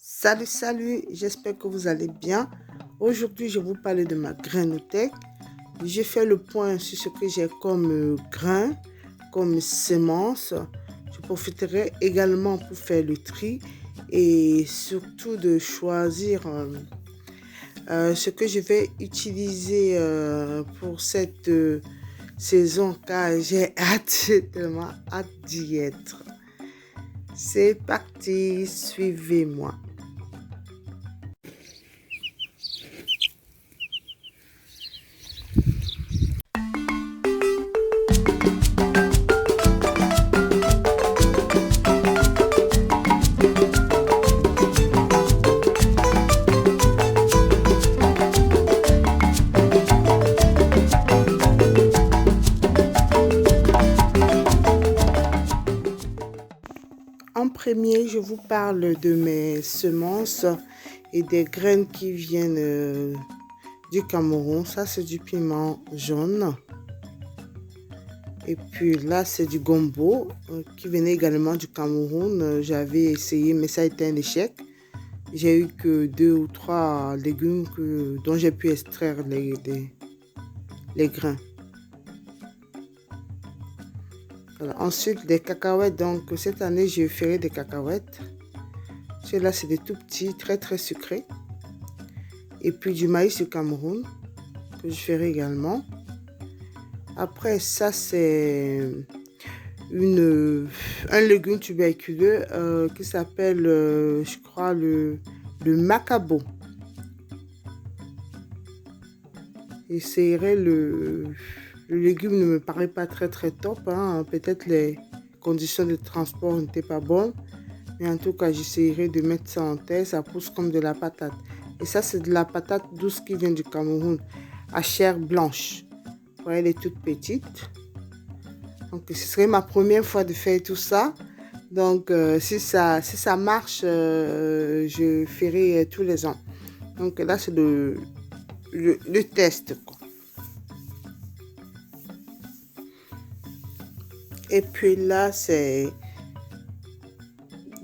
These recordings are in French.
Salut, j'espère que vous allez bien. Aujourd'hui, je vais vous parler de ma grainothèque. J'ai fait le point sur ce que j'ai comme grain, comme semence. Je profiterai également pour faire le tri et surtout de choisir ce que je vais utiliser pour cette saison car j'ai hâte, j'ai tellement hâte d'y être. C'est parti, suivez-moi. En premier, je vous parle de mes semences et des graines qui viennent du Cameroun. Ça, c'est du piment jaune. Et puis là, c'est du gombo qui venait également du Cameroun. J'avais essayé, mais ça a été un échec. J'ai eu que 2 ou 3 légumes dont j'ai pu extraire les grains. Voilà. Ensuite, des cacahuètes. Donc, cette année, j'ai fait des cacahuètes. Ceux-là, c'est des tout petits, très sucrés. Et puis du maïs du Cameroun, que je ferai également. Après, ça, c'est un légume tuberculeux qui s'appelle, je crois, le macabo. Et c'est le légume ne me paraît pas très top. Hein. Peut-être les conditions de transport n'étaient pas bonnes. Mais en tout cas, j'essaierai de mettre ça en terre. Ça pousse comme de la patate. Et ça, c'est de la patate douce qui vient du Cameroun, à chair blanche. Vous voyez, elle est toute petite. Donc, ce serait ma première fois de faire tout ça. Donc, si ça marche, je ferai tous les ans. Donc, là, c'est le test, quoi. Et puis là, c'est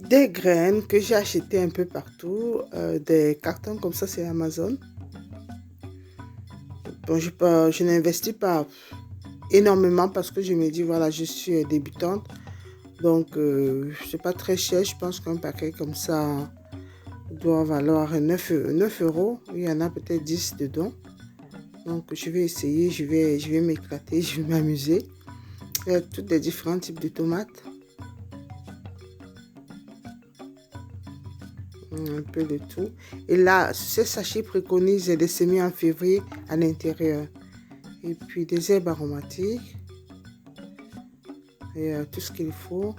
des graines que j'ai achetées un peu partout. Des cartons comme ça, c'est Amazon. Bon, je n'investis pas énormément parce que je me dis, voilà, je suis débutante. Donc, c'est pas très cher. Je pense qu'un paquet comme ça doit valoir 9 euros. Il y en a peut-être 10 dedans. Donc, je vais essayer, je vais m'éclater, je vais m'amuser. Il y a tous les différents types de tomates. Un peu de tout. Et là, ce sachet préconise des semis en février à l'intérieur. Et puis des herbes aromatiques. Et tout ce qu'il faut.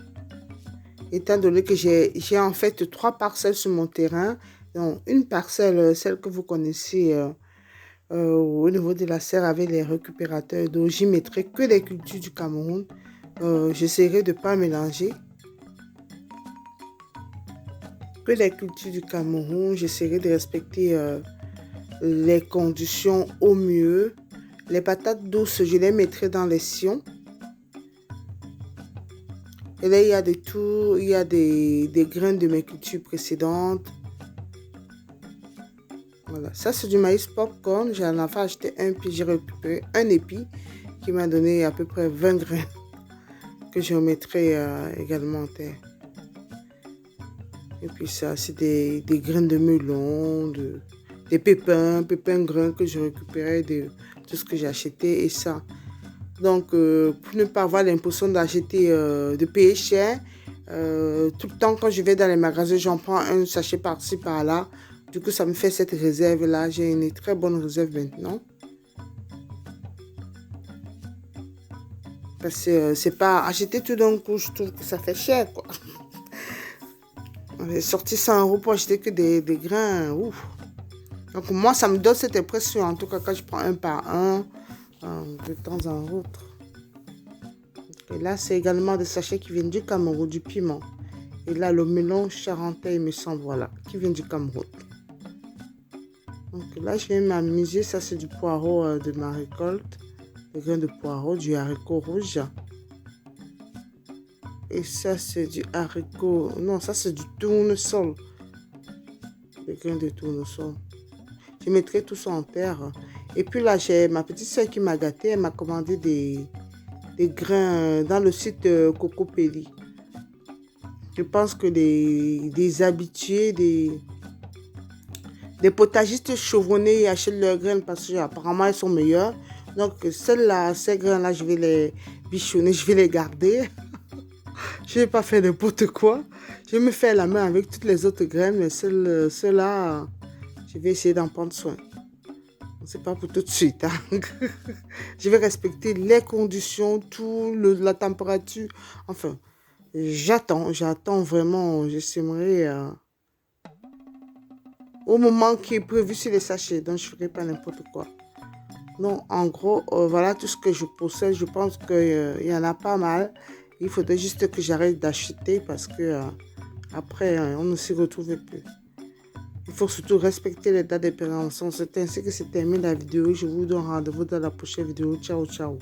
Étant donné que j'ai en fait 3 parcelles sur mon terrain. Donc, une parcelle, celle que vous connaissez au niveau de la serre avec les récupérateurs d'eau, j'y mettrai que les cultures du Cameroun. J'essaierai de ne pas mélanger. Que les cultures du Cameroun, j'essaierai de respecter les conditions au mieux. Les patates douces, je les mettrai dans les sillons. Et là, il y a de tout. Il y a des graines de mes cultures précédentes. Voilà, ça c'est du maïs popcorn. J'en avais acheté un, puis j'ai récupéré un épi qui m'a donné à peu près 20 graines que je remettrai également en terre. Et puis ça, c'est des graines de melon, des pépins grains que je récupérais de tout ce que j'ai acheté et ça. Donc, pour ne pas avoir l'impression d'acheter, de payer cher, tout le temps quand je vais dans les magasins, j'en prends un sachet par-ci, par-là. Du coup, ça me fait cette réserve-là. J'ai une très bonne réserve maintenant. Parce que c'est pas acheter tout d'un coup, je trouve que ça fait cher, quoi. J'ai sorti 100 euros pour acheter que des grains. Ouf. Donc, moi, ça me donne cette impression, en tout cas, quand je prends un par un, de temps en autre. Et là, c'est également des sachets qui viennent du Cameroun, du piment. Et là, le melon charentais, il me semble, voilà, qui vient du Cameroun. Donc là, je viens m'amuser. Ça, c'est du poireau de ma récolte. Des grains de poireau, du haricot rouge. Et ça, c'est du haricot... Non, ça, c'est du tournesol. les graines de tournesol. Je mettrai tout ça en terre. Et puis là, j'ai ma petite soeur qui m'a gâtée. Elle m'a commandé des grains dans le site Coco Pelli. Je pense que des habitués, des potagistes chevronnés achètent leurs graines parce que apparemment elles sont meilleures. Donc celles-là, ces graines-là, je vais les bichonner, je vais les garder. Je ne vais pas faire n'importe quoi. Je vais me faire la main avec toutes les autres graines, mais celles-là, je vais essayer d'en prendre soin. C'est pas pour tout de suite. Hein. Je vais respecter les conditions, la température. Enfin, j'attends vraiment. Je sèmerai au moment qui est prévu sur les sachets. Donc, je ne ferai pas n'importe quoi. Donc, en gros, voilà tout ce que je possède. Je pense qu'il y en a pas mal. Il faudrait juste que j'arrête d'acheter parce que après, on ne s'y retrouve plus. Il faut surtout respecter les dates de péremption. C'est ainsi que se termine la vidéo. Je vous donne rendez-vous dans la prochaine vidéo. Ciao, ciao.